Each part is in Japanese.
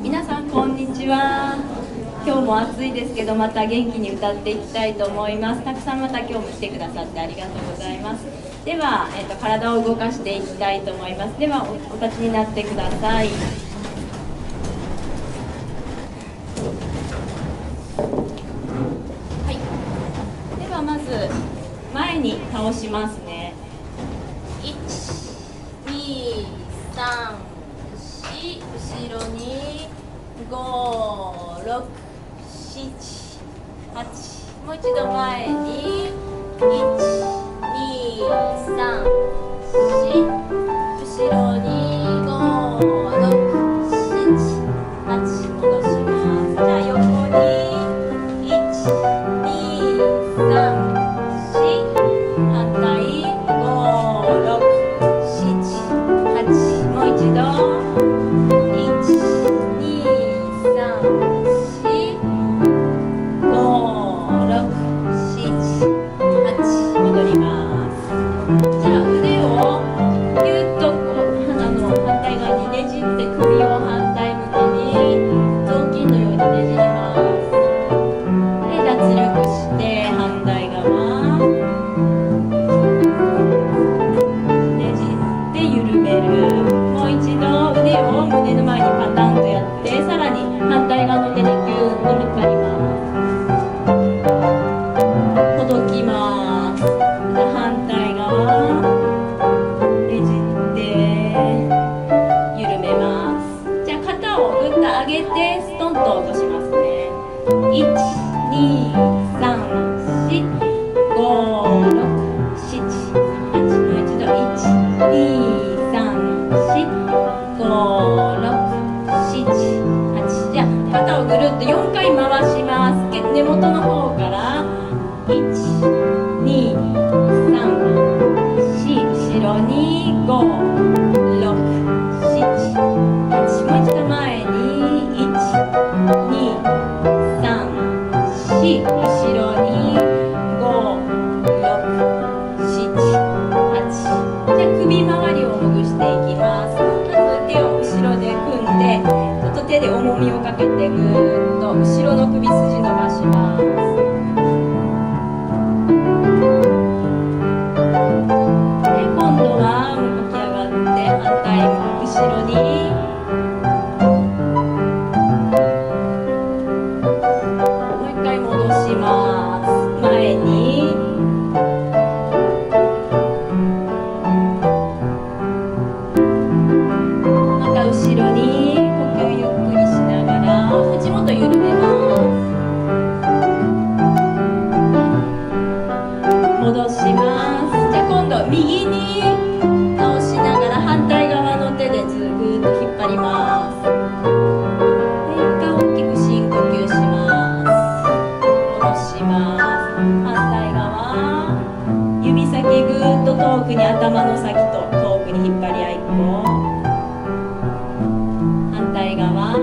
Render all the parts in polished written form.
皆さんこんにちは。今日も暑いですけどまた元気に歌っていきたいと思います。たくさんまた今日も来てくださってありがとうございます。では、体を動かしていきたいと思います。では お立ちになってください。はい、ではまず前に倒しますね。1、2、3、4、後ろに5、6、7、8、もう一度前に1、2、3、4、後ろに5、6、7、8、戻します。じゃあ横に1、2、3、4、反対5、6、7、8、もう一度根元の方から1、2、3、4、後ろに5、6、7、8、もう一度前に1、2、3、4、後ろに5、6、7、8。じゃあ首周りをほぐしていきます。まず手を後ろで組んで、ちょっと手で重みをかけてぐーっと後ろの首筋伸ばします。で今度は起き上がって反対後ろにもう一回戻します。前にまた後ろに呼吸ゆっくりしながら口元緩めます。戻します。じゃあ今度右に倒しながら反対側の手でずぐーっと引っ張ります。で一回大きく深呼吸します。戻します。反対側指先ぐーっと遠くに頭の先と遠くに引っ張り合いっこ。反対側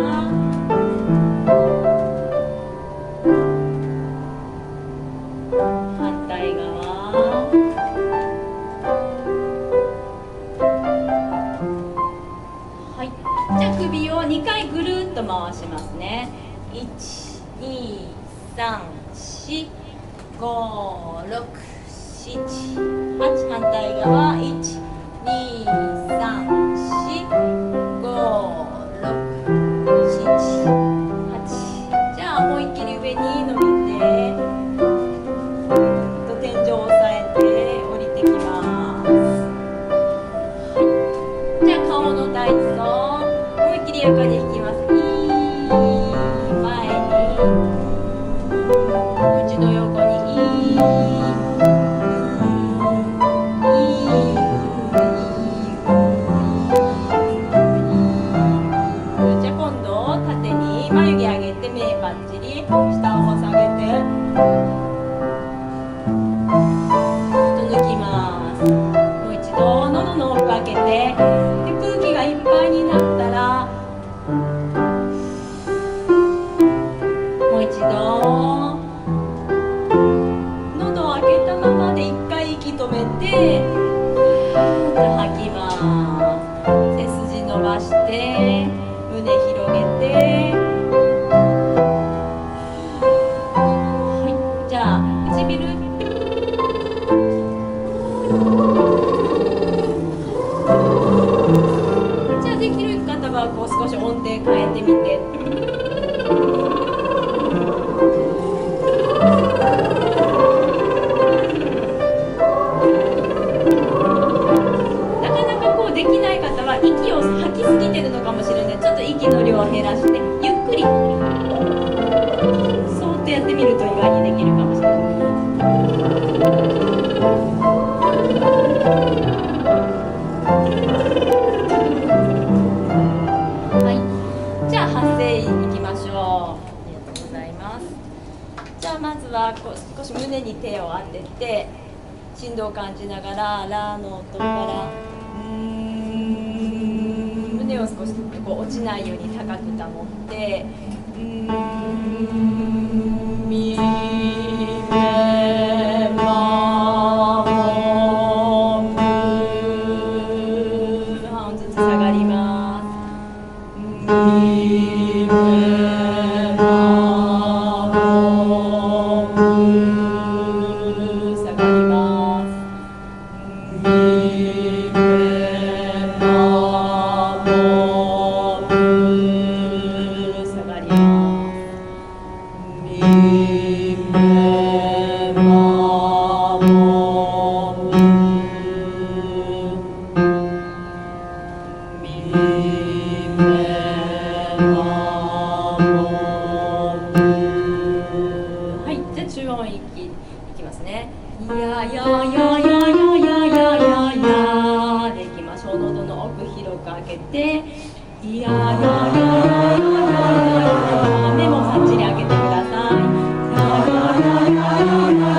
首を2回ぐるっと回しますね。1、2、3、4、5、6、7、8。反対側1、2、3、4、5、6、7、8。じゃあ思いっきり上に伸びて天井を押さえて降りてきます。はい、じゃあ顔の体操横に引きます。前にもう一度横にじゃあ今度縦に眉毛上げて目バッチリ下を下げて抜きます。もう一度喉の奥開けて空気がいっぱいになったらもう一度喉を開けたままで一回息止めて吐きます。背筋伸ばして胸広げてはこう少し音程変えてみて。なかなかこうできない方は息を吐きすぎてるのかもしれない。ちょっと息の量を減らしてゆっくりそーっとやってみると意外にできるかもしれない。はい、じゃあ発声いきましょう。ありがとうございます。じゃあまずはこう少し胸に手を当てて振動を感じながらラの音から胸を少しこう落ちないように高く保ってミレマモム半音ずつ下がります。ミレマモム下がります。ミレマモム下がります。ミレマモムミレマモム。はい、じゃあ中音域いきますね。やややややややややでいきましょう。喉の奥広く開けてやややややや目もはっきり開けてください。ややややや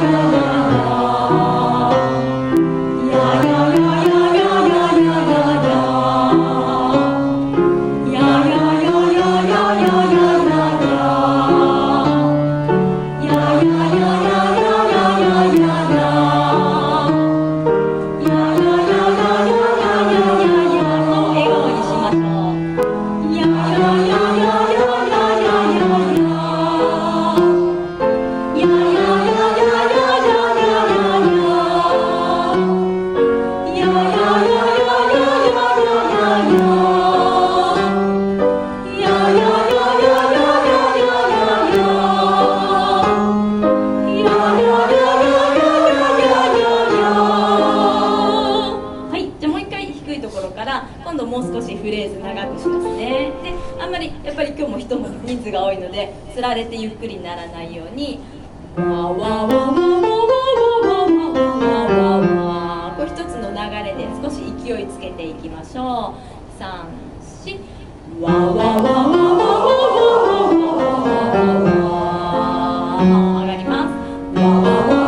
今度もう少しフレーズ長くしますね。で、あんまりやっぱり今日も人数が多いのでつられてゆっくりにならないようにわわわわわわわわわわこれ一つの流れで少し勢いつけていきましょう。3、4わわわわわわ上がります。わわわ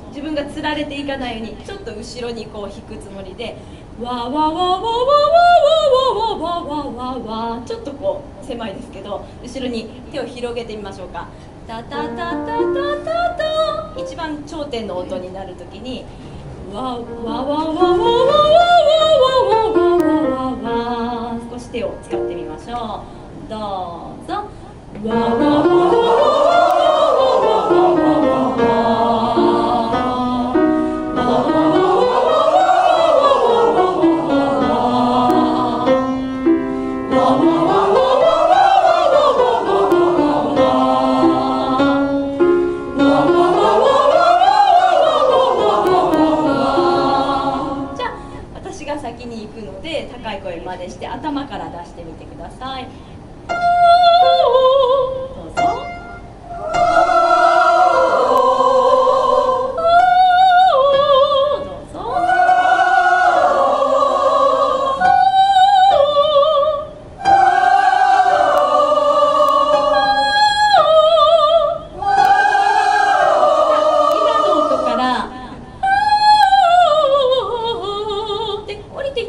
自分がつられていかないようにちょっと後ろにこう引くつもりでわわわわわわわわわわわわちょっとこう狭いですけど後ろに手を広げてみましょうか。タタタタタタタ一番頂点の音になるときにわわわわわわわわわわわ少し手を使ってみましょう。どうぞ。わわわわ先に行くので高い声真似して頭から出してみてください。どうぞ。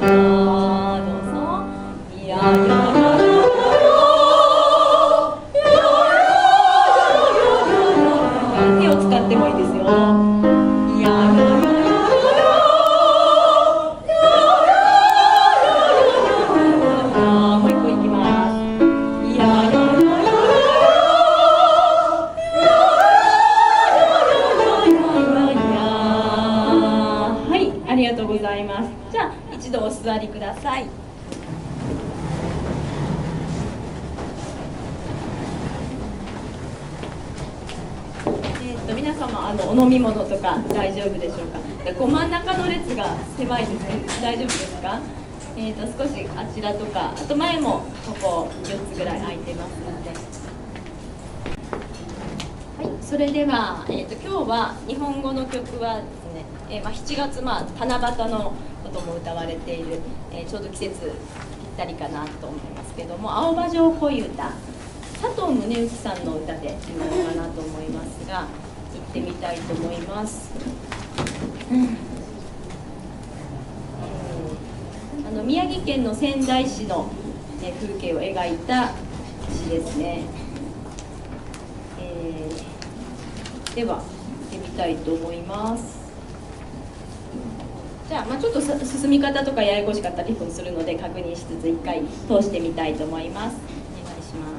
どうぞ。いやいや手を使ってもいいですよ。いやいやもう一個いきます。いやいやはい、ありがとうございます。じゃあ一度お座りください。皆様お飲み物とか大丈夫でしょうか。真ん中の列が狭いですね。大丈夫ですか。少しあちらとか、あと前もここ4つぐらい空いてますので。はい、それでは、今日は日本語の曲はですね、7月、七夕のことも歌われている、ちょうど季節ぴったりかなと思いますけども、青葉城恋歌、佐藤宗行さんの歌で決まるかなと思いますが、行ってみたいと思います。宮城県の仙台市の、風景を描いた詩ですね。では行ってみたいと思います。じゃあ、ちょっと進み方とかややこしかったりもするので確認しつつ一回通してみたいと思います。お願いします。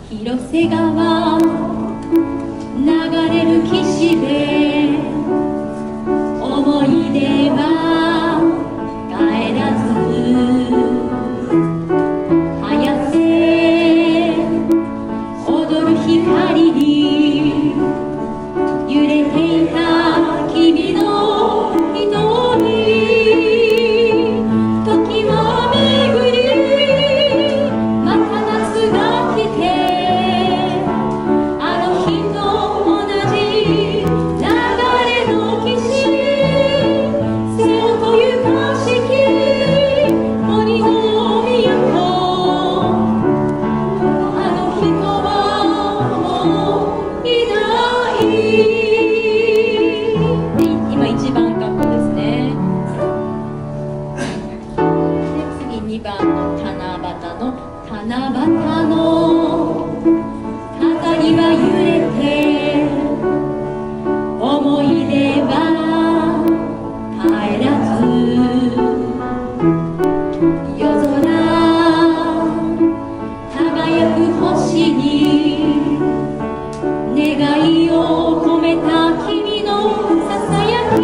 広瀬川流れる岸辺、思い出は帰らず早瀬踊る光に揺れていた君の瞳、時は巡りまた夏が来て、2番の七夕の飾りは揺れて、思い出は帰らず夜空輝く星に願いを込めた君のささやき、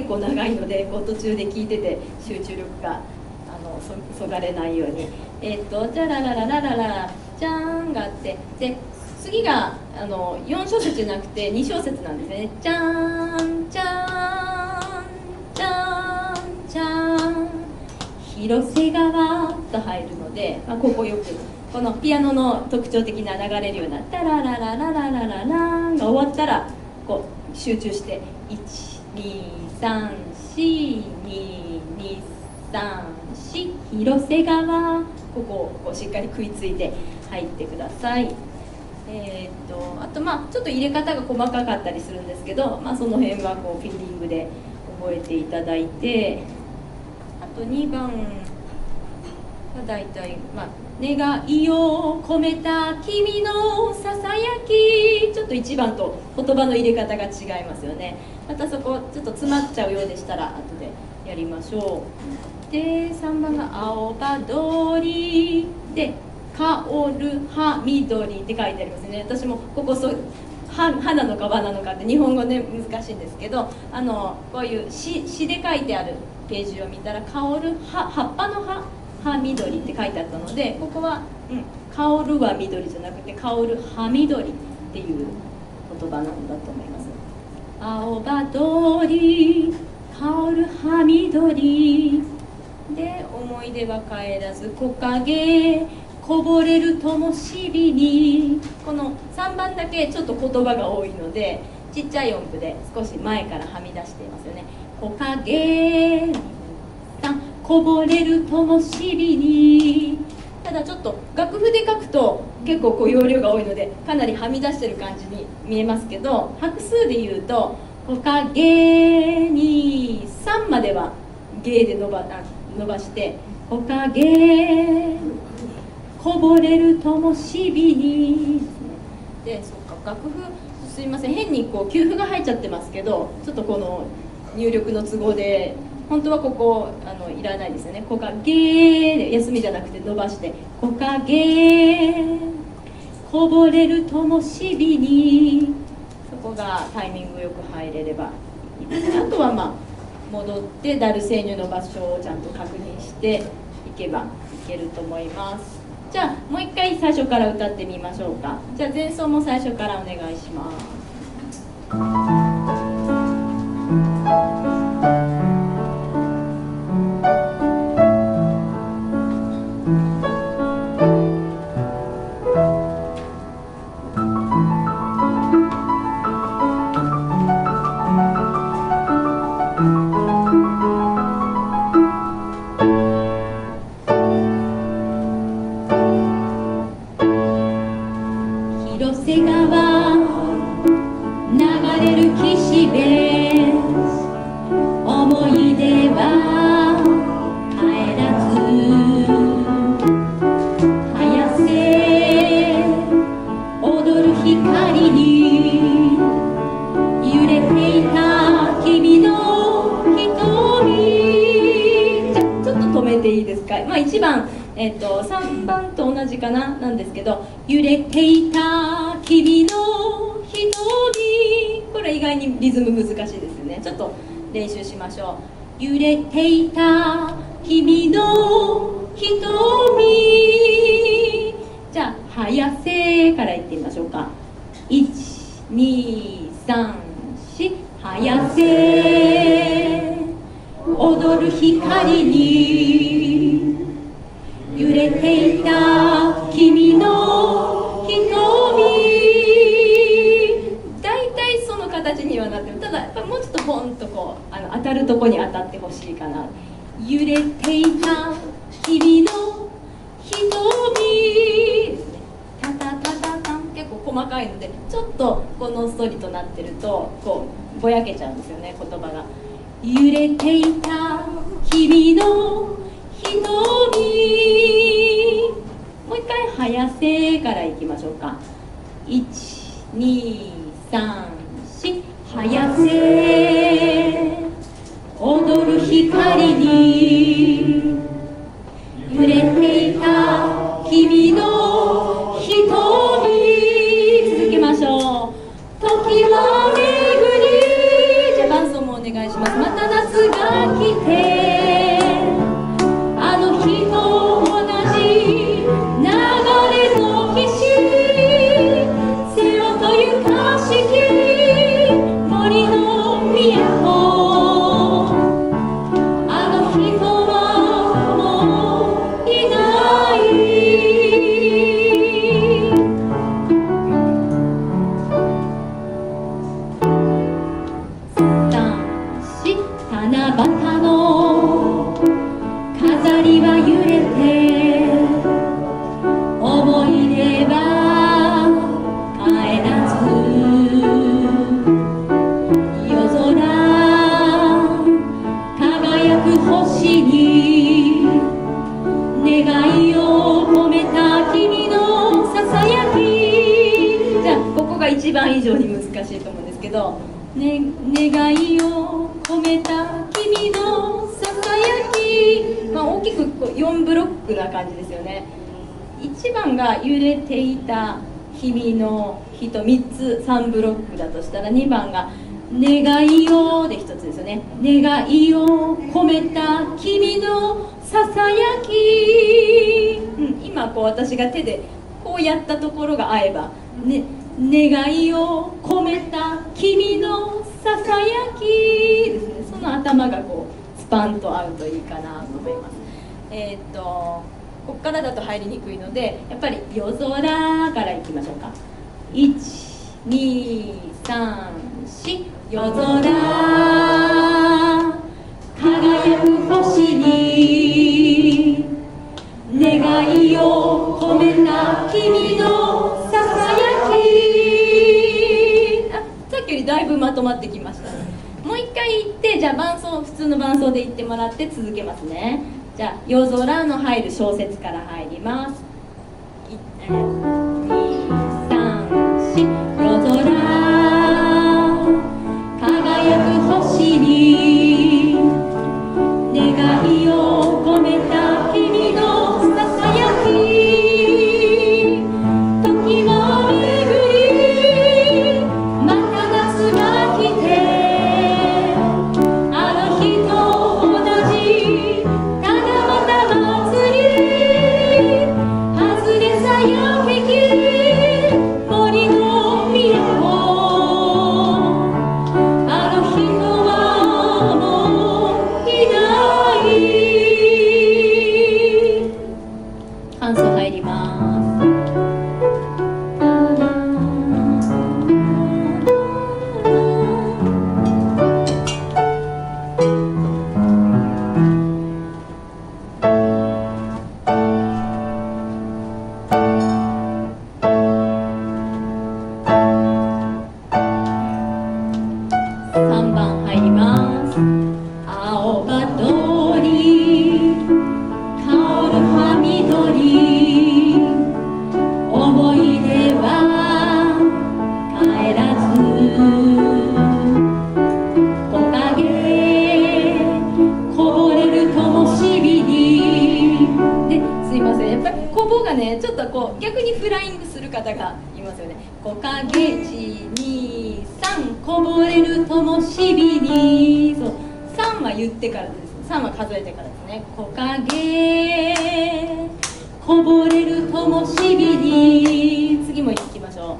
結構長いのでこう途中で聞いてて集中力がそがれないようにじゃららららららじゃーんがあって、で次が4小節じゃなくて2小節なんですね。じゃーんじゃーんじゃーんじゃーん広瀬川と入るので、ここよくこのピアノの特徴的な流れるようなタララララララララが終わったらこう集中して1234223広瀬川、ここをこうしっかり食いついて入ってください。あとちょっと入れ方が細かかったりするんですけど、その辺はこうフィーリングで覚えていただいて、あと2番がだいたい願いを込めた君のささやき、ちょっと1番と言葉の入れ方が違いますよね。またそこちょっと詰まっちゃうようでしたら後でやりましょう。で3番が青葉通りで香る葉緑って書いてありますね。私もここ葉なのか葉なのかって日本語で難しいんですけど、こういう詩で書いてあるページを見たら香る葉っぱの葉緑って書いてあったので、ここは、香るは緑じゃなくて香る葉緑っていう言葉なんだと思います。青葉通り香る葉緑で思い出は帰らず木陰こぼれる灯火に、この3番だけちょっと言葉が多いのでちっちゃい音符で少し前からはみ出していますよね。木陰こぼれる灯火に、ただちょっと楽譜で書くと結構こう容量が多いのでかなりはみ出してる感じに見えますけど、拍数で言うと木陰に3まではゲーで伸ばして木陰こぼれる灯火にで、そっか楽譜すいません、変にこう休符が入っちゃってますけど、ちょっとこの入力の都合で本当はここいらないですよね。木陰で休みじゃなくて伸ばして木陰こぼれる灯火に、そこがタイミングよく入れればいいですね。あとは戻ってダルセーニョの場所をちゃんと確認していけばいけると思います。じゃあもう一回最初から歌ってみましょうか。じゃあ前奏も最初からお願いします。広瀬川流れる岸辺、思い出は帰らず早瀬踊る光に揺れていた君の瞳。ちょっと止めていいですか。1番3番と同じかななんですけど、揺れていた君の瞳、これ意外にリズム難しいですよね。ちょっと練習しましょう。揺れていた君の瞳、じゃあ早瀬からいってみましょうか。123早瀬踊る光に揺れていた君の瞳、だいたいその形にはなってる。ただやっぱもうちょっとポンとこう当たるとこに当たってほしいかな。揺れていた君の瞳ですね。タタタタタン、結構細かいのでちょっとこのストリとなってるとこうぼやけちゃうんですよね、言葉が。揺れていた君の瞳、もう一回早瀬からいきましょうか。123早瀬踊る光に揺れていた君の瞳、続けましょう。時は巡り、じゃあ伴奏もお願いします。またが一番以上に難しいと思うんですけど、ね、願いを込めた君のささやき、大きくこう4ブロックな感じですよね。1番が揺れていた君の人、3つ3ブロックだとしたら、2番が願いをで1つですよね。願いを込めた君のささやき、今こう私が手でこうやったところが合えば、ね、願いを込めた君のささやきですね。その頭がこうスパンと合うといいかなと思います。ここからだと入りにくいので、やっぱり夜空からいきましょうか。1、2、3、4、夜空輝く星に願いを込めた君のささやき。さっきよりだいぶまとまってきました。もう一回言って、じゃあ伴奏、普通の伴奏で言ってもらって続けますね。じゃあ夜空の入る小節から入ります。1、2、3、4、夜空輝く星に願いを込めた君のささやき。時は巡りまた夏が来て、あの日と同じ七夕祭り、外れさやけき森の都、あの人はもういない。感想入ります。3番入ります。青葉通り香る葉緑、思い出は帰らず木陰こぼれる灯火に。ですいません、やっぱりこぼがね、ちょっとこう逆にフライングする方がいますよね。木陰1、2、3こぼれる灯火に。そう、3は言ってからです。3は数えてからですね。木陰こぼれる灯火に。次も行きましょ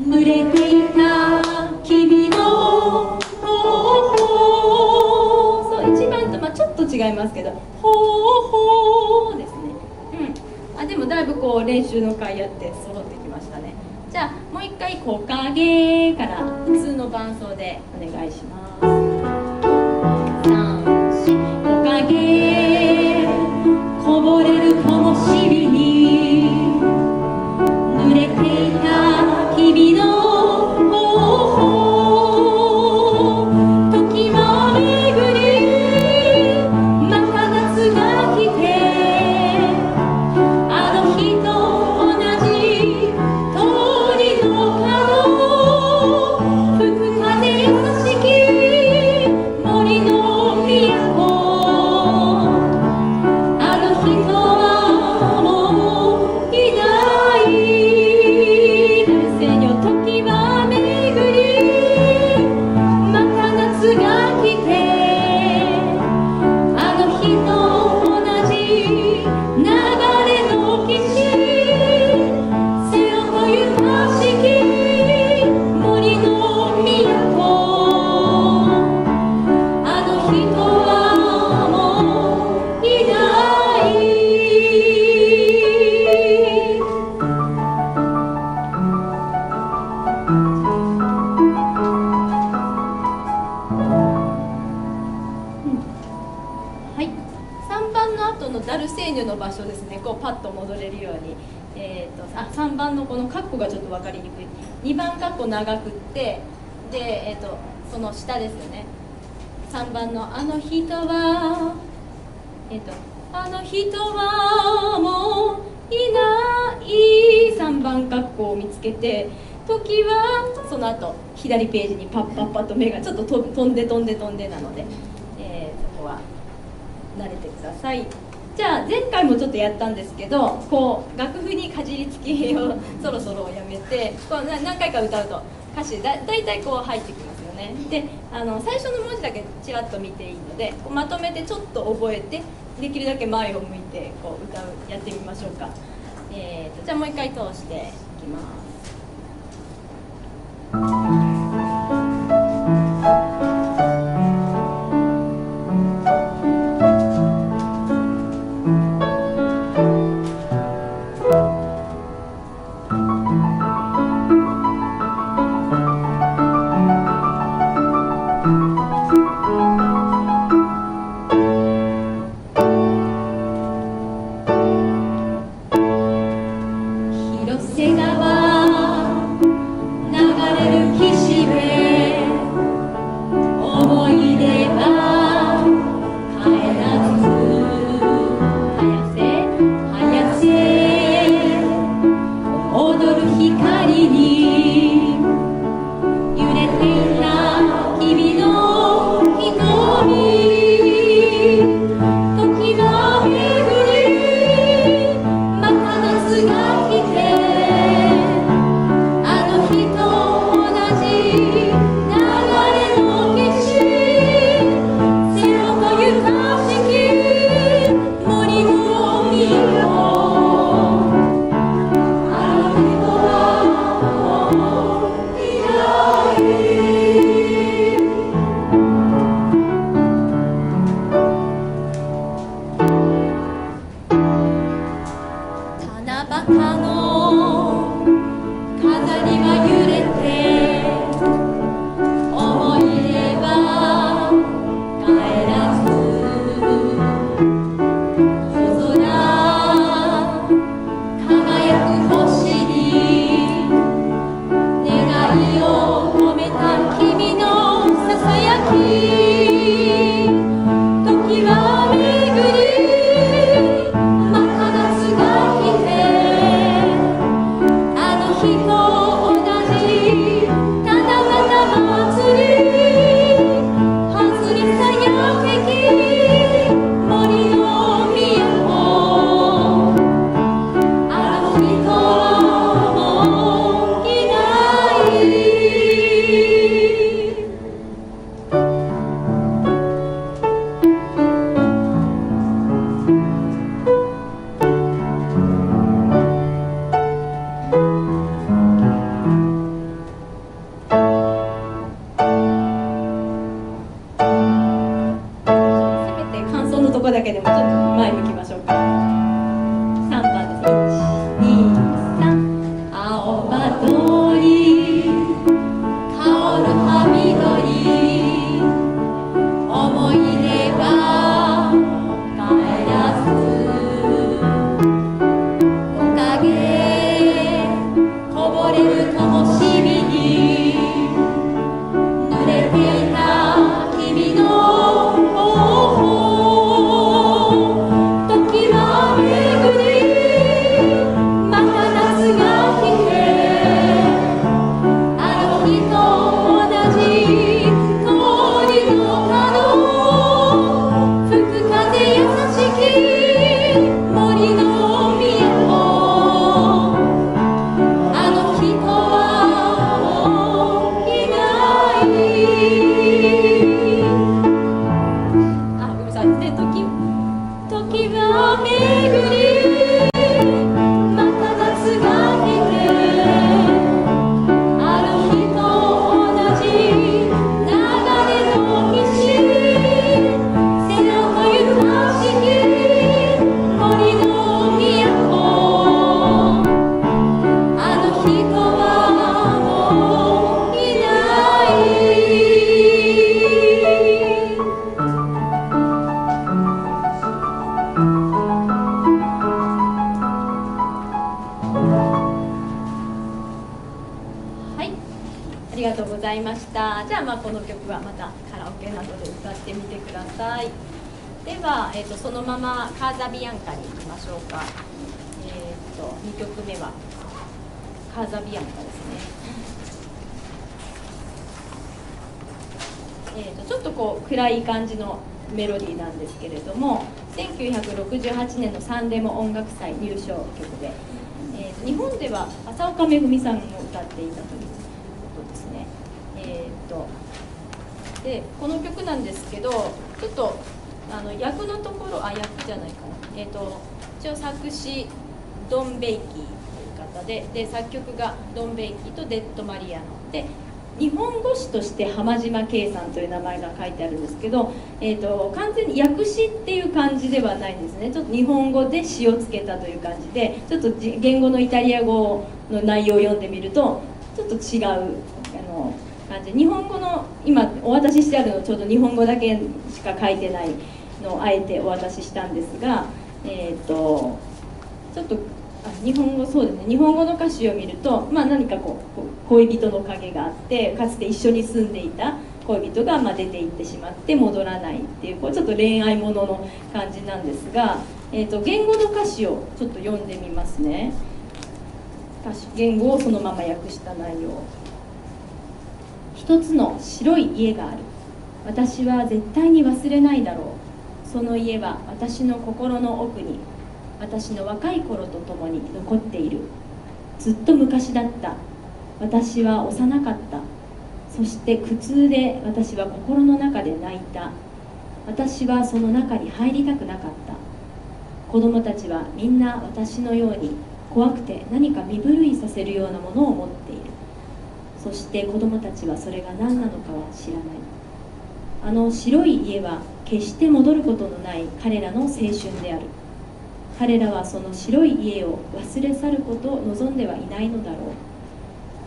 う。濡れていた君の頬。そう、1番とちょっと違いますけど、頬ですね。でもだいぶこう練習の回やって揃ってきましたね。じゃあもう一回木陰から普通の伴奏でお願いします。3、4、木陰こぼれる灯火に濡れていた君の頬。時は巡りまた夏が来て、あの日と同じ通りの角、吹く風優しき森の都、あの人はもういない。せよ時は巡りまた夏が来て、あの日と同じ流れの岸、背負とゆかしき森の都、あの人はもういない。はい、3番の後のダルセーニョの場所ですね。こうパッと戻れるように、3番のこのカッコがちょっと分かりにくい。2番カッコ長くって、で、その下ですよね。3番のあの人は、あの人はもういない。3番カッコを見つけて、時はその後左ページにパッパッパッと目がちょっと飛んでなので、そこは慣れてください。じゃあ前回もちょっとやったんですけど、こう楽譜にかじりつきをそろそろやめて、こう何回か歌うと歌詞だいたいこう入ってきますよね。で最初の文字だけちらっと見ていいので、こうまとめてちょっと覚えて、できるだけ前を向いてこう歌うやってみましょうか。じゃあもう一回通していきます。じゃあこの曲はまたカラオケなどで歌ってみてください。では、そのままカーザビアンカに行きましょうか。2曲目はカザビアンカですね。ちょっとこう暗い感じのメロディーなんですけれども、1968年のサンレモ音楽祭入賞曲で、日本では浅岡めぐみさんも歌っていたということですね。でこの曲なんですけど、ちょっと役のところ役じゃないかな、一応作詞ドン・ベイキーという方で作曲がドン・ベイキーとデッド・マリアノで、日本語詞として浜島圭さんという名前が書いてあるんですけど、完全に訳詞っていう感じではないんですね。ちょっと日本語で詞をつけたという感じで、ちょっと言語のイタリア語の内容を読んでみるとちょっと違う感じ。日本語の今お渡ししてあるのちょうど日本語だけしか書いてないのをあえてお渡ししたんですが、ちょっと日本語、そうですね、日本語の歌詞を見ると、何かこう恋人の影があって、かつて一緒に住んでいた恋人が出て行ってしまって戻らないっていう、ちょっと恋愛ものの感じなんですが、言語の歌詞をちょっと読んでみますね。言語をそのまま訳した内容。一つの白い家がある。私は絶対に忘れないだろう。その家は私の心の奥に、私の若い頃とともに残っている。ずっと昔だった。私は幼かった。そして苦痛で私は心の中で泣いた。私はその中に入りたくなかった。子供たちはみんな私のように怖くて何か身震いさせるようなものを持っている。そして子供たちはそれが何なのかは知らない。あの白い家は決して戻ることのない彼らの青春である。彼らはその白い家を忘れ去ることを望んではいないのだろう。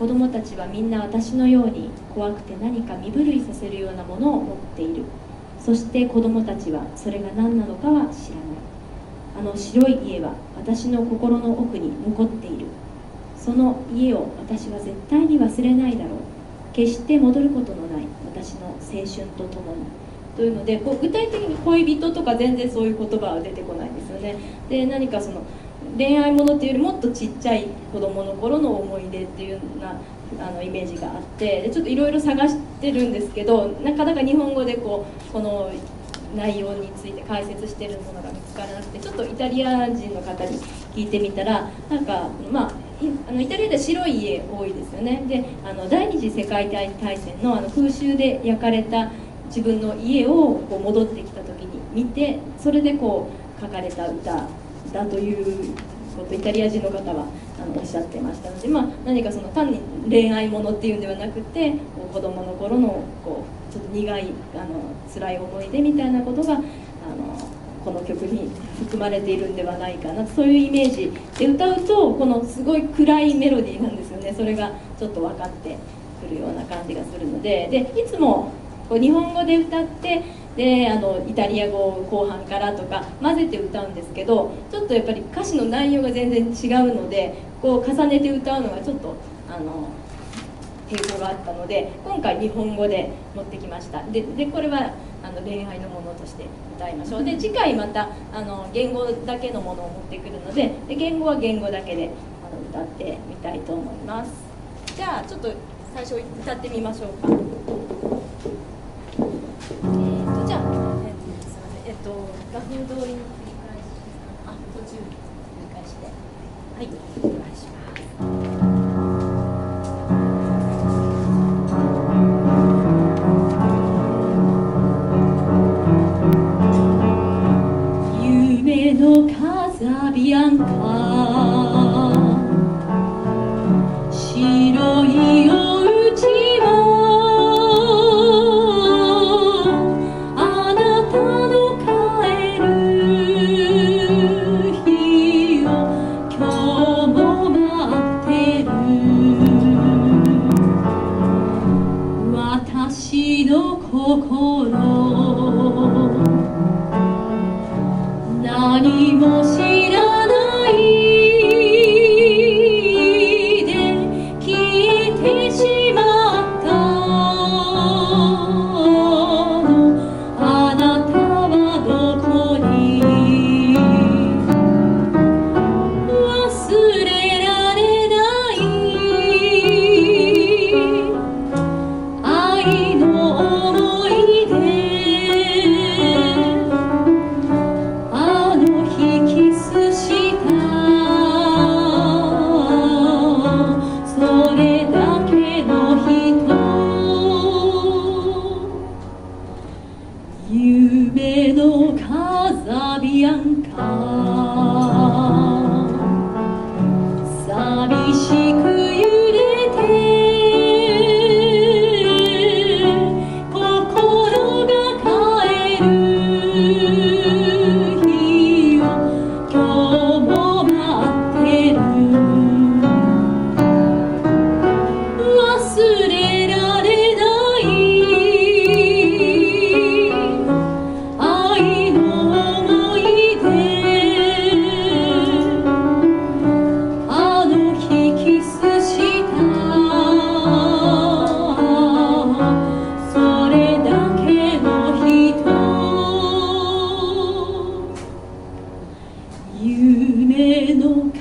子供たちはみんな私のように怖くて何か身震いさせるようなものを持っている。そして子供たちはそれが何なのかは知らない。あの白い家は私の心の奥に残っている。その家を私は絶対に忘れないだろう。決して戻ることのない私の青春とともに。というので、具体的に恋人とか全然そういう言葉は出てこないんですよね。で、何かその恋愛ものっていうよりもっとちっちゃい子供の頃の思い出っていうようなイメージがあって、でちょっといろいろ探してるんですけど、なかなか日本語でこの内容について解説しているものが見つからなくて、ちょっとイタリア人の方に聞いてみたら、なんかイタリアでは白い家多いですよね。で第二次世界大戦の空襲で焼かれた自分の家を戻ってきた時に見て、それで書かれた歌だということをイタリア人の方はおっしゃってましたので、何かその単に恋愛ものっていうんではなくて、子供の頃のちょっと苦い辛い思い出みたいなことがこの曲に含まれているんではないかな、そういうイメージで歌うと、このすごい暗いメロディーなんですよね。それがちょっと分かってくるような感じがするので、いつも日本語で歌って、でイタリア語を後半からとか混ぜて歌うんですけど、ちょっとやっぱり歌詞の内容が全然違うので、重ねて歌うのがちょっと抵抗があったので、今回日本語で持ってきました。でこれは恋愛のものとして歌いましょう。で次回また言語だけのものを持ってくるので、言語は言語だけで歌ってみたいと思います。じゃあちょっと最初歌ってみましょうか。じゃあ、すみません、画風通りの繰り返し、途中繰り返して、はい、お願いします。夢のカザビアンカ、白いお家は私の心、何も知らないで消えてしまったの。あなたはどこに？忘れられない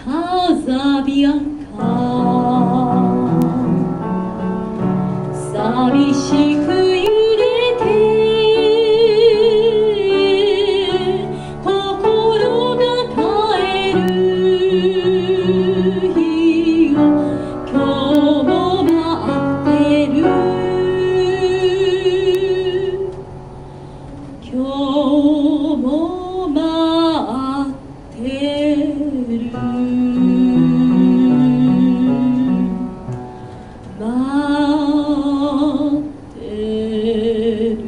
カザビアンカ寂しく揺れて心が帰る日を今日も待ってる今日も待ってる待ってる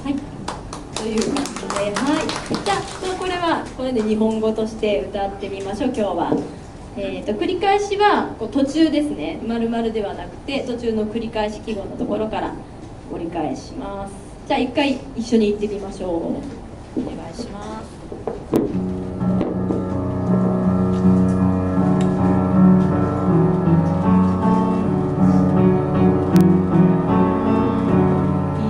はいという感じで、はい、じゃあこれはこれで日本語として歌ってみましょう。今日は繰り返しはこう途中ですね、丸々ではなくて途中の繰り返し記号のところから折り返します。じゃあ一回一緒に言ってみましょう。お願いします。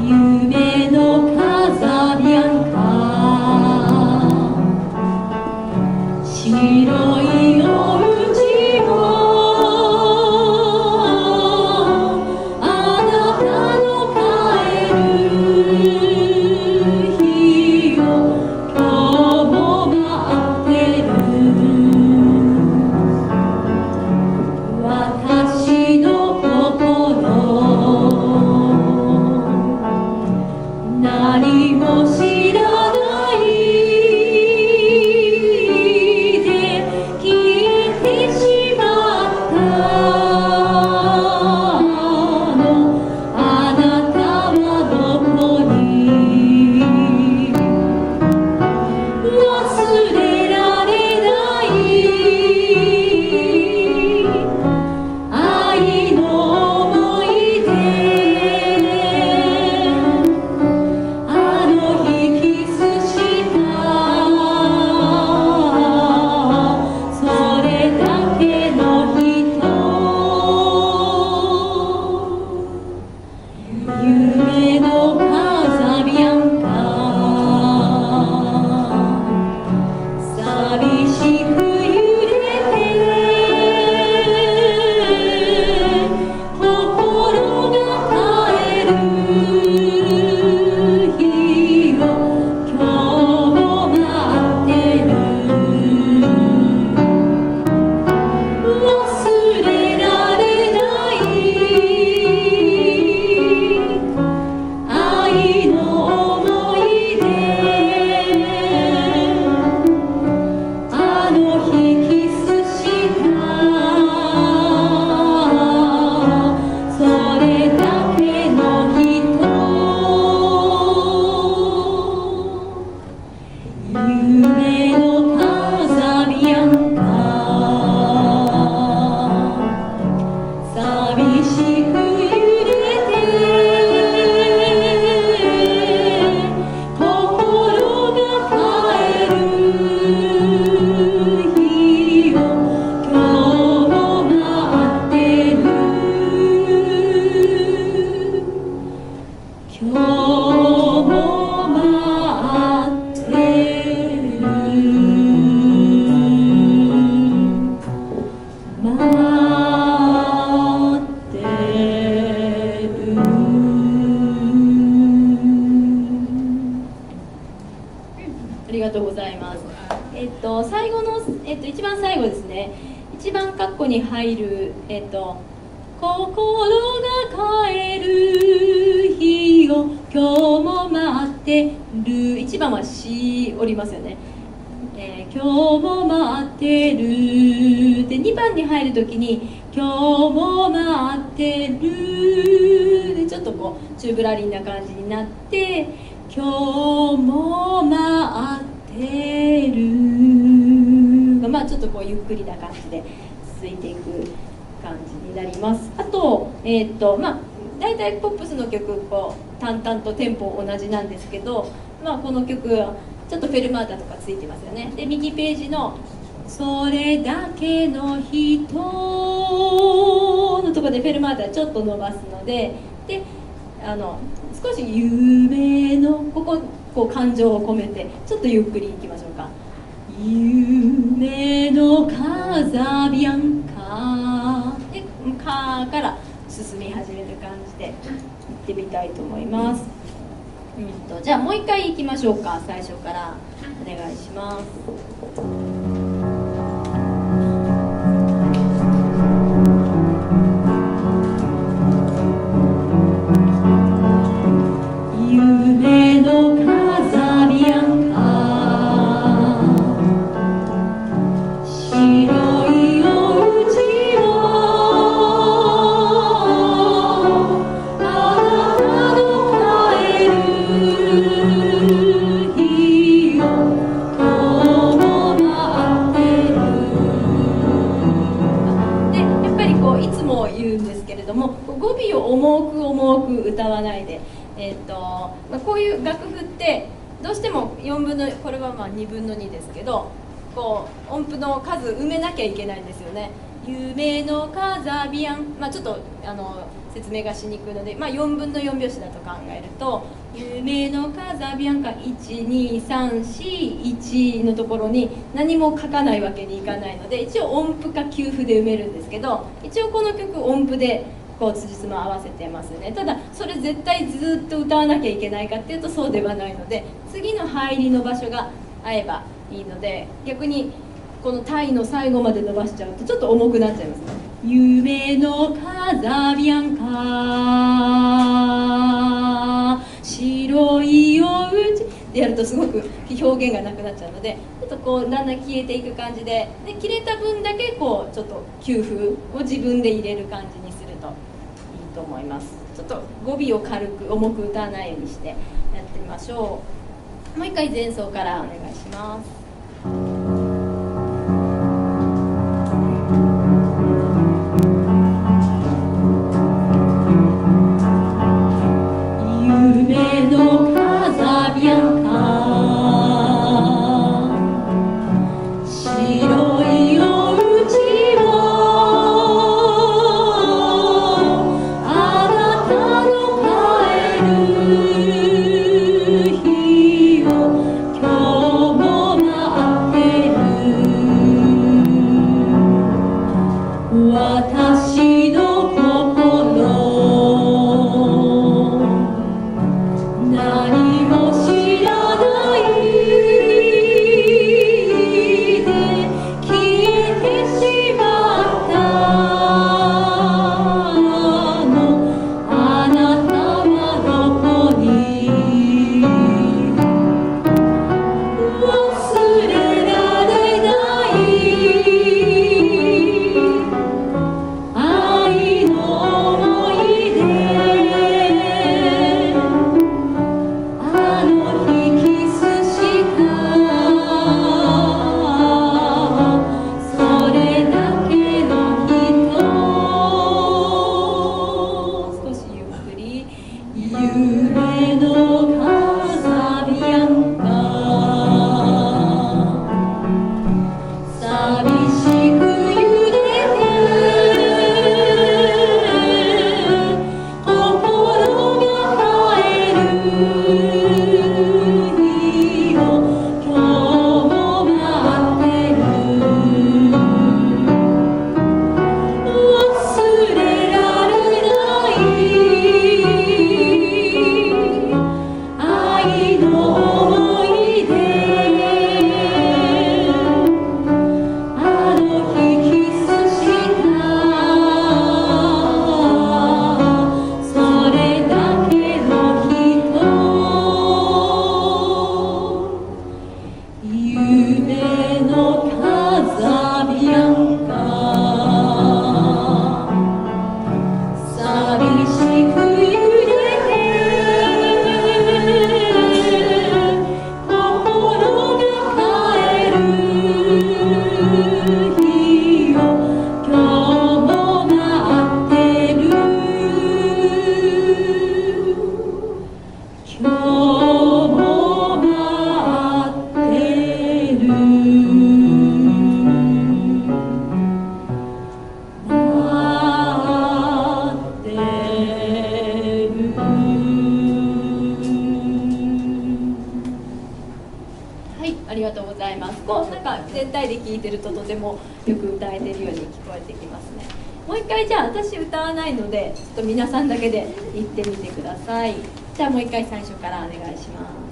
夢のカザビアンカ白いお家をあなたの帰る日を今日も待ってる私の心何も知らないで消えてしまったのあなたはどこに忘れられない愛の思い出あの日キスしたそれだけの人夢のカザビアンカ寂しく揺れて心が帰る日を今日も待ってる忘れられない愛の思い出あの日キスしたそれだけの人夢のカザビアンカ寂しく揺れて心が帰る日を今日も待ってる今日も待ってる待ってるありがとうございます。最後の、一番最後ですね。一番カッコに入る、心が帰る日を今日も待ってる。一番はしおりますよね。今日も待ってる。で、2番に入るときに今日も待ってる。で、ちょっとこうチューブラリンな感じになって。今日も待ってるが、まあちょっとこうゆっくりな感じで続いていく感じになります。あと、まあ大体ポップスの曲こう淡々とテンポ同じなんですけど、まあこの曲はちょっとフェルマータとかついてますよね。で、右ページの「それだけの人」のところでフェルマータちょっと伸ばすので、で少し夢のここう感情を込めてちょっとゆっくりいきましょうか。夢の風ビアンカでカーから進み始める感じでいってみたいと思います。じゃあもう一回いきましょうか。最初からお願いします。夢の風ビアンカ白いお家をあなたの帰る日をと待ってる。でやっぱりこういつも言うんですけれども、語尾を重く重く歌わないで、こういう楽譜ってどうしても4分のこれはまあ2分の2ですけど、こう音符の数埋めなきゃいけないんですよね。夢の風ビアン、ちょっと説明がしにくいので、4分の4拍子だと考えると、夢の風ビアンが12341のところに何も書かないわけにいかないので、一応音符か休符で埋めるんですけど、一応この曲音符でこう辻褄合わせてますね。ただそれ絶対ずっと歌わなきゃいけないかっていうとそうではないので、次の入りの場所が合えばいいので、逆にこのタイの最後まで伸ばしちゃうとちょっと重くなっちゃいます。夢の風ビアンカ白いおうちってやるとすごく表現がなくなっちゃうので、ちょっとこうだんだん消えていく感じで、切れた分だけこうちょっと休符を自分で入れる感じにするといいと思います。ちょっと語尾を軽く重く歌わないようにしてやってみましょう。もう一回前奏からお願いします。夢の風ビアンカ白いお家をあなたの帰る日を今日も待ってる。私の心何も知らないで消えてしまったの、あなたはどこに忘れられない愛の思い出、あの日キスしたそれだけの人、少しゆっくり。夢の風ビアンカ寂しく揺れて心が帰る日を今日も待ってる。忘れられない愛の思い出、あの日キスしたそれだけの人、夢の風ビアンカ寂しく揺れて心が帰る日を今日も待ってる。今日も待ってる。ありがとうございます。こうなんか全体で聴いてるととてもよく歌えてるように聞こえてきますね。もう一回じゃあ私歌わないのでちょっと皆さんだけで言ってみてください。じゃあもう一回最初からお願いします。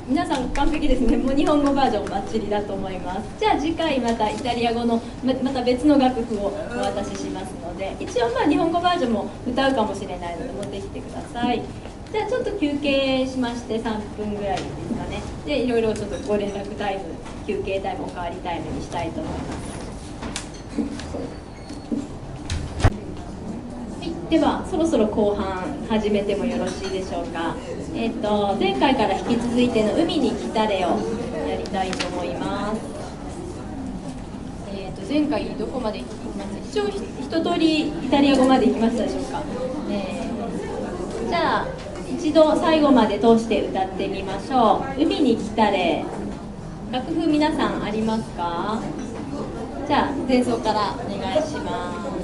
皆さん完璧ですね。もう日本語バージョンバッチリだと思います。じゃあ次回またイタリア語のまた別の楽譜をお渡ししますので、一応日本語バージョンも歌うかもしれないので持ってきてください。じゃあちょっと休憩しまして3分ぐらいですかね。でいろいろちょっとご連絡タイム、休憩タイム、おかわりタイムにしたいと思います。ではそろそろ後半始めてもよろしいでしょうか。前回から引き続いての海に来たれをやりたいと思います。前回どこまで行きました？一応一通りイタリア語まで行きましたでしょうか。じゃあ一度最後まで通して歌ってみましょう。海に来たれ、楽譜皆さんありますか？じゃあ前奏からお願いします。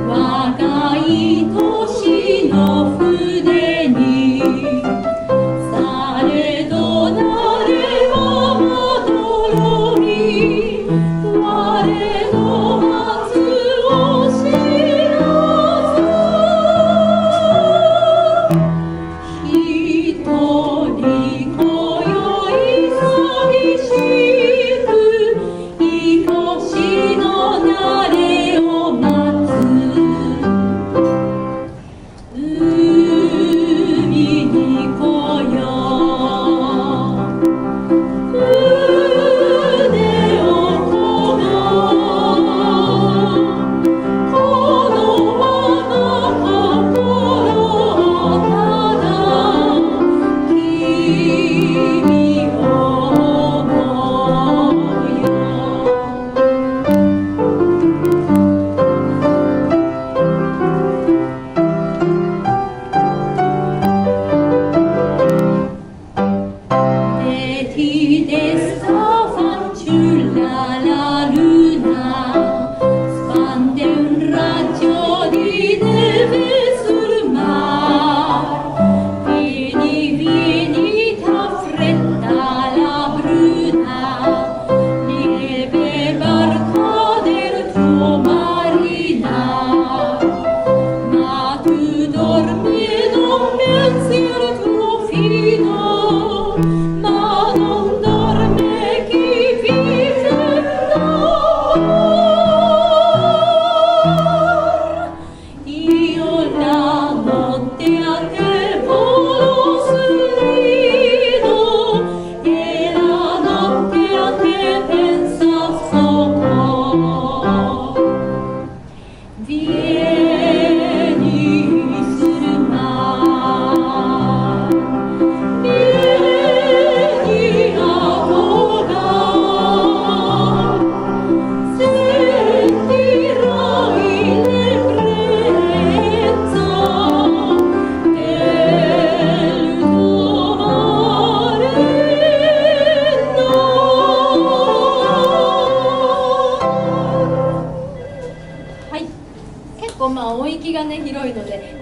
若い年の船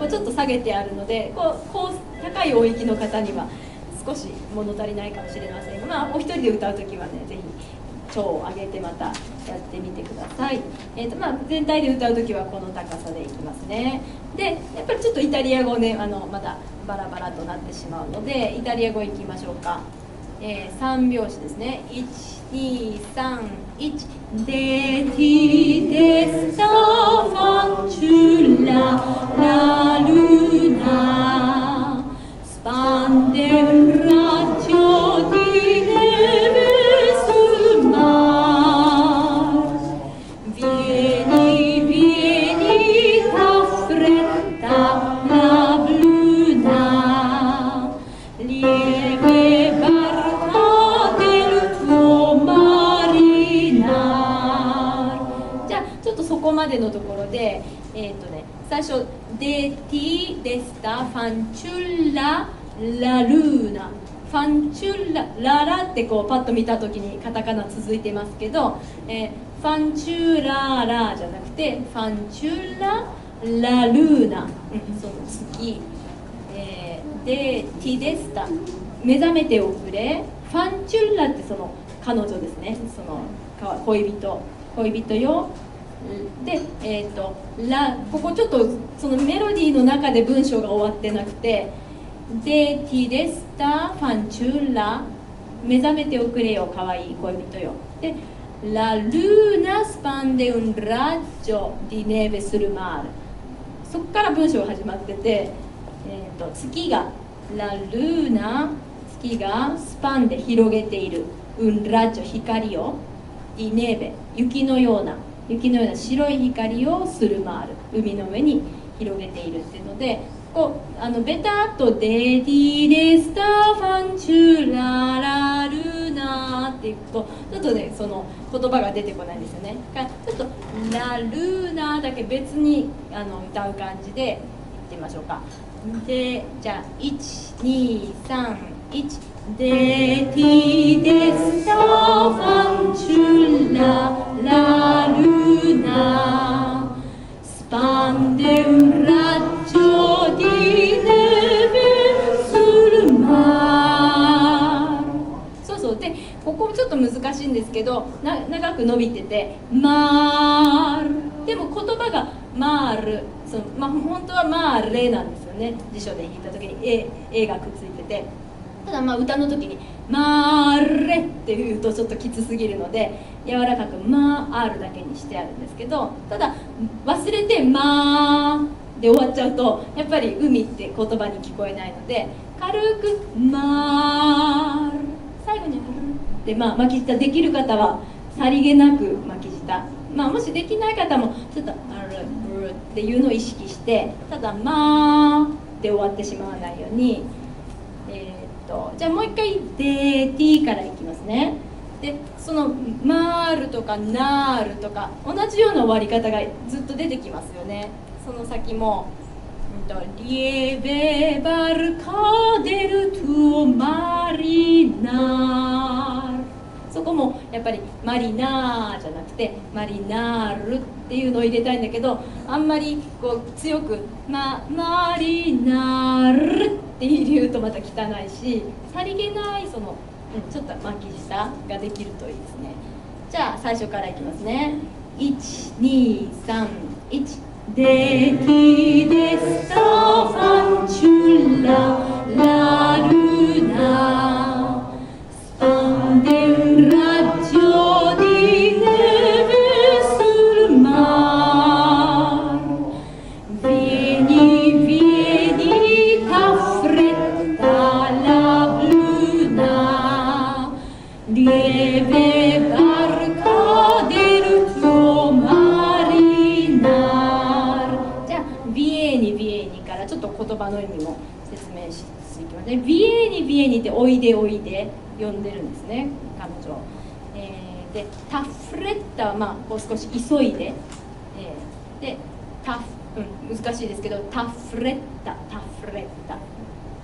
ちょっと下げてあるので、高い音域の方には少し物足りないかもしれませんが、まあ、お一人で歌う時はね、ぜひ調を上げてまたやってみてください。まあ、全体で歌う時はこの高さでいきますね。でやっぱりちょっとイタリア語ね、まだバラバラとなってしまうので、イタリア語いきましょうか。3拍子ですね。123-1 De ti desta fanciulla la luna spande un raggio di neve sul mar. Vieni, vieni, t'affretta la luna, lieve barca del tuo marinar。 じゃあちょっとそこまでのところで、最初「De ti desta fanciulla la luna」ファンチュッラララってこうパッと見た時にカタカナ続いてますけど、ファンチュララじゃなくてファンチュララルーナ、その月、でティデスタ目覚めておくれ、ファンチュラってその彼女ですね、その恋人よ。で、ここちょっとそのメロディーの中で文章が終わってなくて、でティデスタファンチュラ目覚めておくれよ、かわいい恋人よ。でラルーナスパンデウンラッジョディネベスルマール、そこから文章が始まってて、月がラルーナ、月がスパンで広げている、ウンラッジョ光を、ディネベ雪のような白い光をスルマール海の上に広げているっていうので、こうベタっと「デディレスタファンチュララルナ」っていくとちょっとねその言葉が出てこないんですよね。ちょっと「ラルナ」だけ別に歌う感じでいってみましょうか。でじゃあ123-1「デティレスタファンチュララルナ」スパンデウラッチョディネベスルマー。そうそう、でここちょっと難しいんですけど長く伸びててマール、でも言葉がマール、本当はマーレなんですよね。辞書で弾いた時に A がくっついてて、ただ歌の時にマーレっていうとちょっときつすぎるので柔らかくマールだけにしてあるんですけど、ただ忘れてマーで終わっちゃうとやっぱり海って言葉に聞こえないので、軽くマール、最後にで巻き舌できる方はさりげなく巻き舌、もしできない方もちょっとアルブルっていうのを意識して、ただマーで終わってしまわないように。じゃあもう一回「デティ」からいきますね。でその「マール」とか「ナール」とか同じような終わり方がずっと出てきますよね。その先も「リエベバルカデルトゥオマリナール」、そこもやっぱり「マリナー」じゃなくて「マリナール」っていうのを入れたいんだけど、あんまりこう強く「マリナール」って言うとまた汚いし、さりげないその、ちょっと巻き舌ができるといいですね。じゃあ最初からいきますね。123-1 De ti desta fanciulla la luna spande un raggio di neve sul mar. Vieni, vieni, t'affretta la luna, lieve barca del tuo marinar。 じゃあビエニビエニからちょっと言葉の意味も説明していきますね。ビエニビエニっておいでおいで呼んでるんですね、彼女。でタフレッタはこう少し急いで、で難しいですけどタフレッタ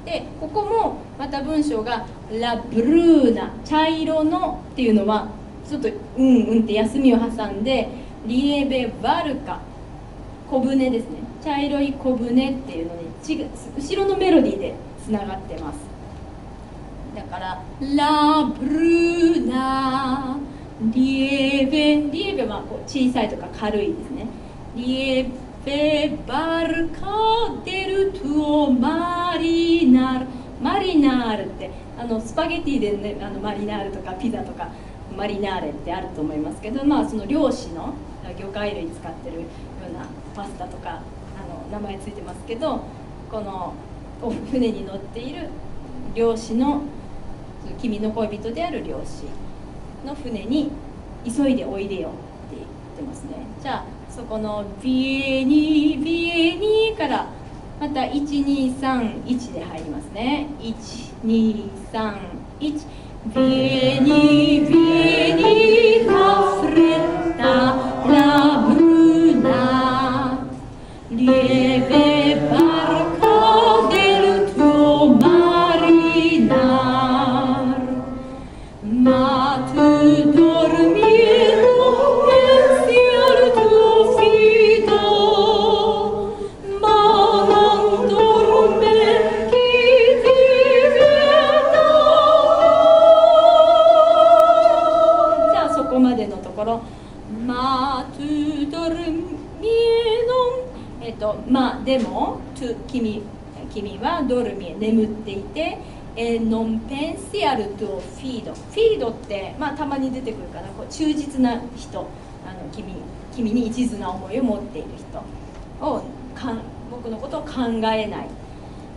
で、ここもまた文章がラブルーナ茶色のっていうのはちょっとって休みを挟んで、リエベバルカ小舟ですね、茶色い小舟っていうのに後ろのメロディーでつながってます。だからラブルナリエベはこう小さいとか軽いですね。リエベバルカデルトゥオマリナールってスパゲティでね、マリナールとかピザとかマリナーレってあると思いますけど、その漁師の魚介類使ってるようなパスタとか名前ついてますけど、この船に乗っている漁師の君の恋人である漁師の船に急いでおいでよって言ってますね。じゃあそこのビエニからまた1231で入りますね。1231ビエニラフレッタラブルナリエベバルカデルトマリナルマトゥドルミエロエシアルトフィドマナンドルメキディベナ。じゃあそこまでのところマトゥドルミエノでも君はドルミエ眠っていてノンペンシアルトフィードって、たまに出てくるかな、こう忠実な人、君に一途な思いを持っている人を僕のことを考えない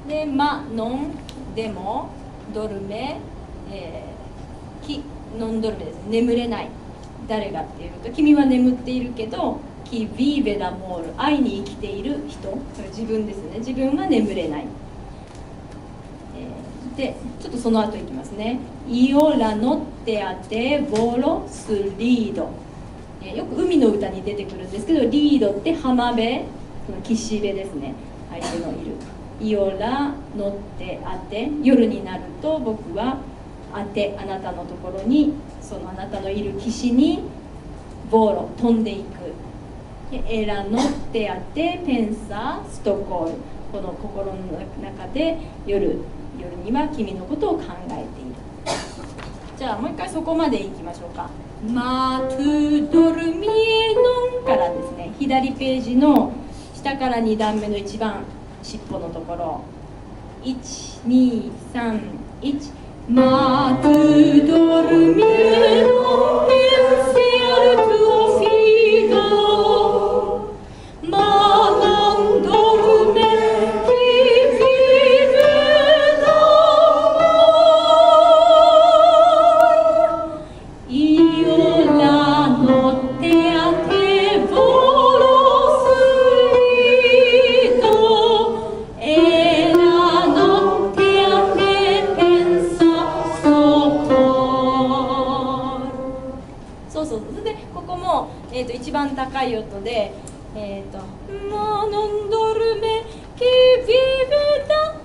で、ノンでもドルメ、ノンドルメです。眠れない。誰がっていうと、君は眠っているけどキビーベダモール、愛に生きている人、それ自分ですね。自分は眠れない。でちょっとその後いきますね。イオラノテアテボロスリード、よく海の歌に出てくるんですけど、リードって浜辺、岸辺ですね。相手のいるイオラノテアテ、夜になると僕はあなたのところに、そのあなたのいる岸にボーロ、飛んでいく。エラノテアテペンサストコール、この心の中で夜には君のことを考えている。じゃあもう一回そこまでいきましょうか。マトゥドルミエノンからですね、左ページの下から2段目の一番尻尾のところ、1231マトゥドルミエノンペンセアルトフィードマナンドルメキビベナイオラノテアテボロスリードエラノテアテペンサソコそうでここも、一番高い音でマノンドルメキビベタ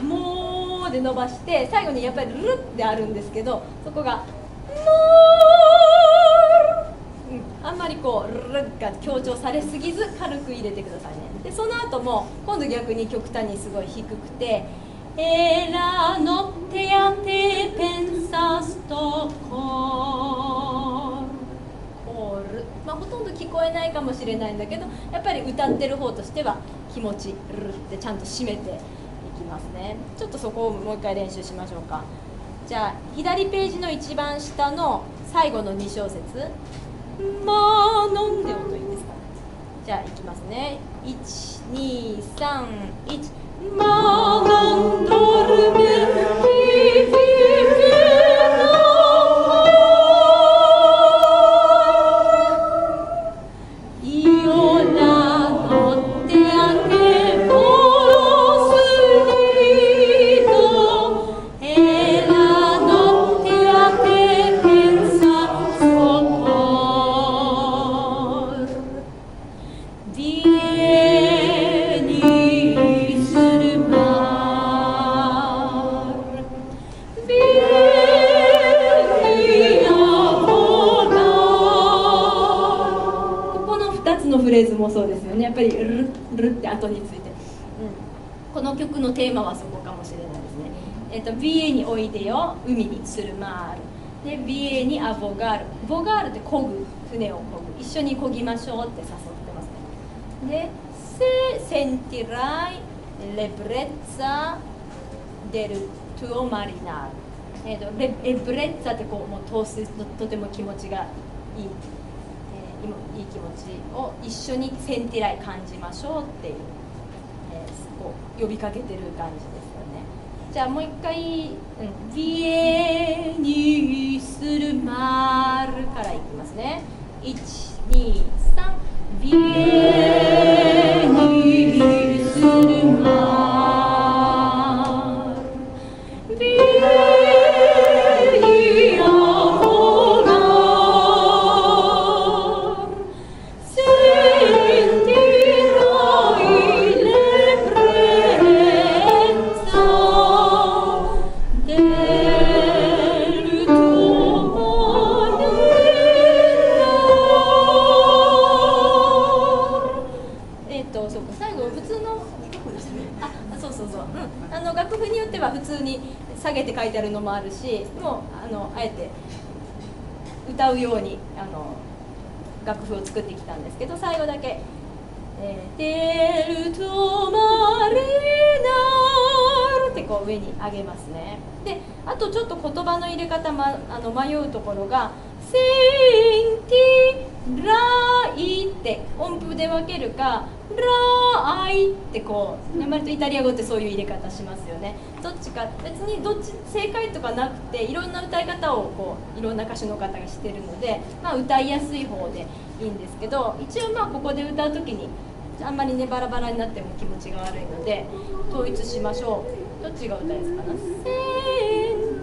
モーで伸ばして、最後にやっぱりルルってあるんですけど、そこがモー、あんまりこうルルが強調されすぎず軽く入れてくださいね。でその後も今度逆に極端にすごい低くてエラノテアテペンサストコール、ほとんど聞こえないかもしれないんだけど、やっぱり歌ってる方としては気持ちルルってちゃんと締めていきますね。ちょっとそこをもう一回練習しましょうか。じゃあ左ページの一番下の最後の2小節、マーノンで音いいですか。じゃあいきますね。1231マーノンドルメキビベナイオラノテアテボロスリードエラノテアテペンサソコールビエニスルマールレーズもそうですよね。やっぱりルって後について、この曲のテーマはそこかもしれないですね。ビエにおいでよ、海にスルマールで、ビエにアボガール、ボガールって漕ぐ、船を漕ぐ、一緒に漕ぎましょうって誘ってますね。でセンティライレブレッツァデルトゥオマリナール、レブレッツァってこうもう通す とても気持ちがいい、いい気持ちを一緒にセンティライ感じましょうっていう、こう呼びかけてる感じですよね。じゃあもう一回、ビエニスルマールからいきますね。1、2、3、ビエニスルマール、ビエニアモラール、センティライレブレッツァデルトマネそうか、最後普通のそうそうそう、楽譜によっては普通に下げて書いてあるのもあるし、もうあえて歌うように楽譜を作ってきたんですけど、最後だけ「デルトマリナール」ってこう上に上げますね。であとちょっと言葉の入れ方、迷うところが「センティライ」って音符で分けるか「ラーイ」ってこう、割とイタリア語ってそういう入れ方しますよね。どっちか別にどっち正解とかなくて、いろんな歌い方をこういろんな歌手の方がしてるので、歌いやすい方でいいんですけど、一応ここで歌う時にあんまりねバラバラになっても気持ちが悪いので統一しましょう。どっちが歌いやすいかな。セン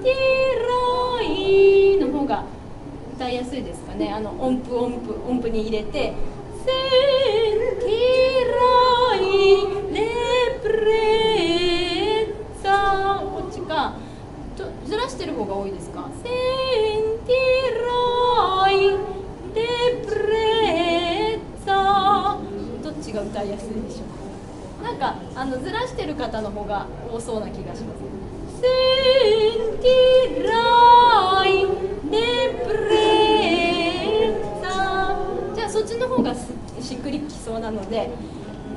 ティライの方が歌いやすいですかね。音符に入れてセンティライレブレッツァ、こっちかずらしてる方が多いですか。センティライレブレッツァ、どっちが歌いやすいでしょうか。なんかずらしてる方の方が多そうな気がします。センティライレブレッツァ、じゃあそっちの方がしっくりきそうなので、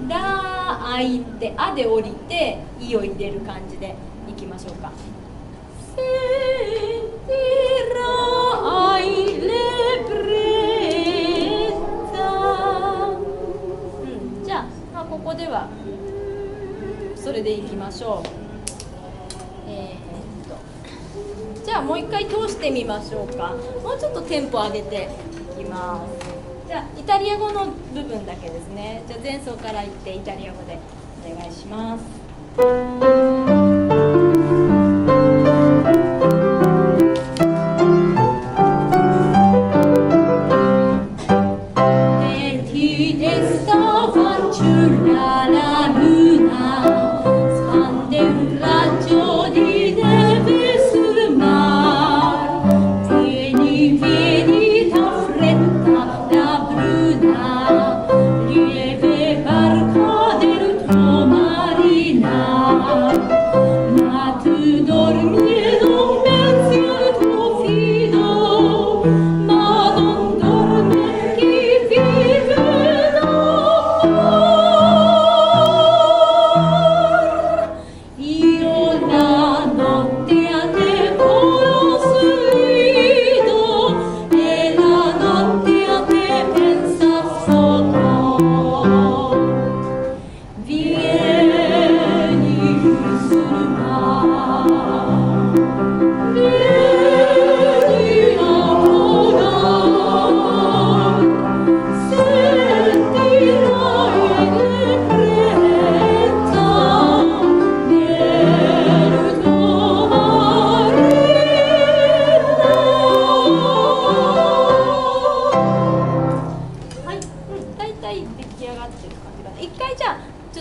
ラーアイってあで降りてイを入れる感じでいきましょうか。センティライレブレッツァ、じゃあ、ここではそれでいきましょう。じゃあもう一回通してみましょうか。もうちょっとテンポ上げていきます。じゃあイタリア語の部分だけですね。じゃあ前奏から言ってイタリア語でお願いします。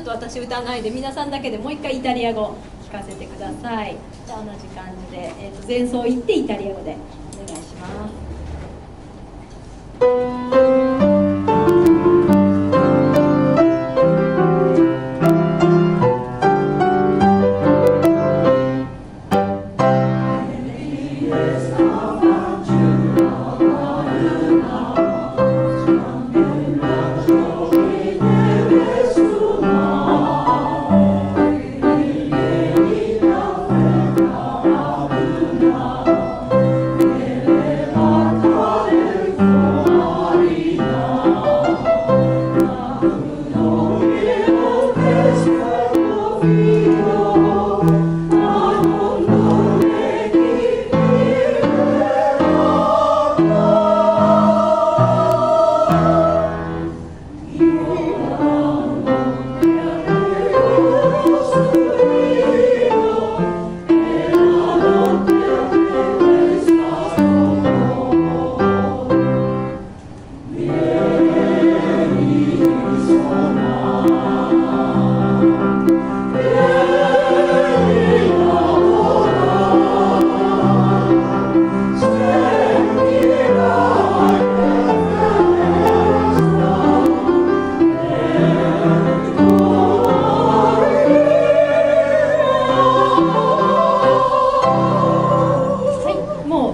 私歌わないで皆さんだけでもう一回イタリア語聞かせてください。じゃあ同じ感じで、前奏言ってイタリア語でお願いします。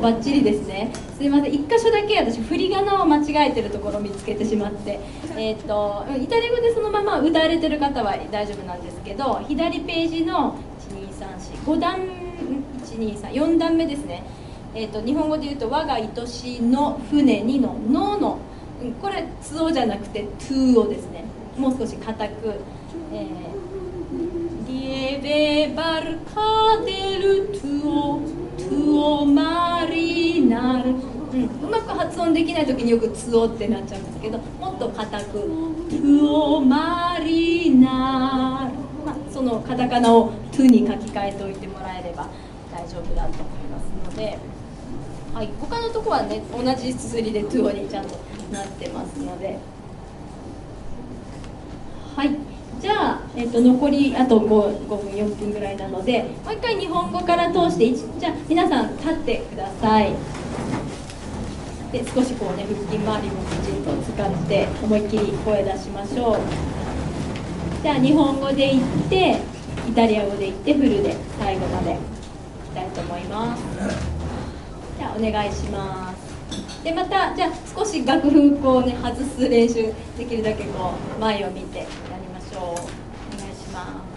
バッチリですね。すいません、1箇所だけ私振り仮名を間違えてるところを見つけてしまって、イタリア語でそのまま歌われてる方は大丈夫なんですけど、左ページの12345段4段目ですね。日本語で言うと「我が愛しいの船に」の「の」のこれ「つお」じゃなくて「トゥ」をですね、もう少し硬くリエベバルカデルトゥオトゥオマリナル、うまく発音できない時によく「つお」ってなっちゃうんですけど、もっと硬く「トゥオマリナル」そのカタカナを「トゥ」に書き換えておいてもらえれば大丈夫だと思いますので、はい、他のとこはね同じ綴りで「トゥオ」にちゃんとなってますので、はい。じゃあ、残りあと5分4分ぐらいなので、もう一回日本語から通してじゃあ皆さん立ってください。で少しこうね腹筋周りもきちんと使って思いっきり声出しましょう。じゃあ日本語で言ってイタリア語で言ってフルで最後までいきたいと思います。じゃあお願いします。でまたじゃあ少し楽譜こうね外す練習できるだけこう前を見てやりましょう。お願いします。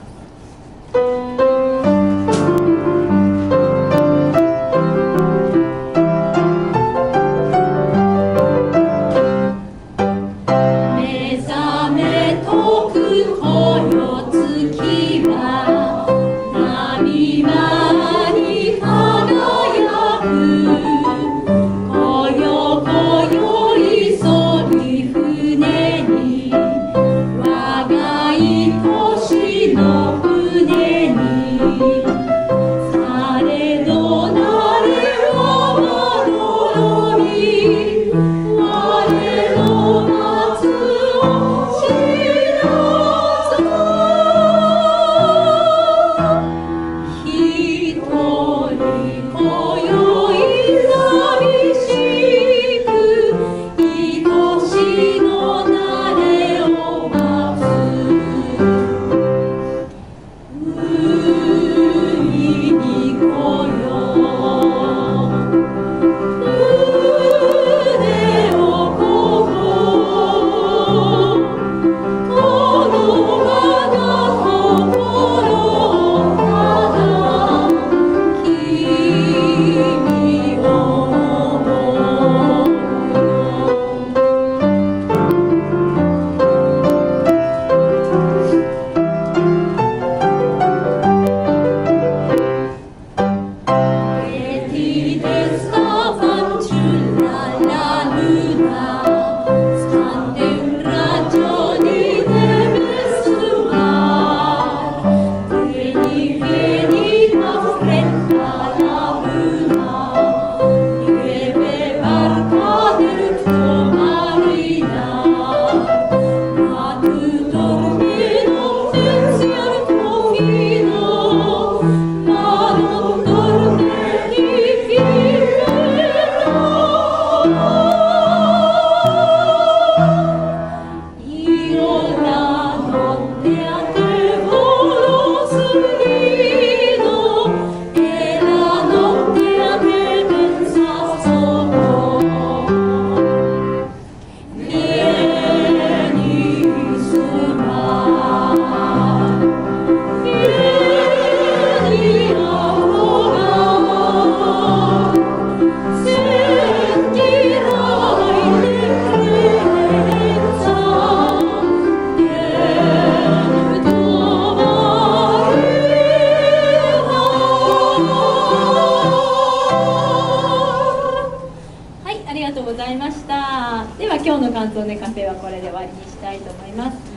ありがとうございました。では今日の関東ネカフェはこれで終わりにしたいと思います。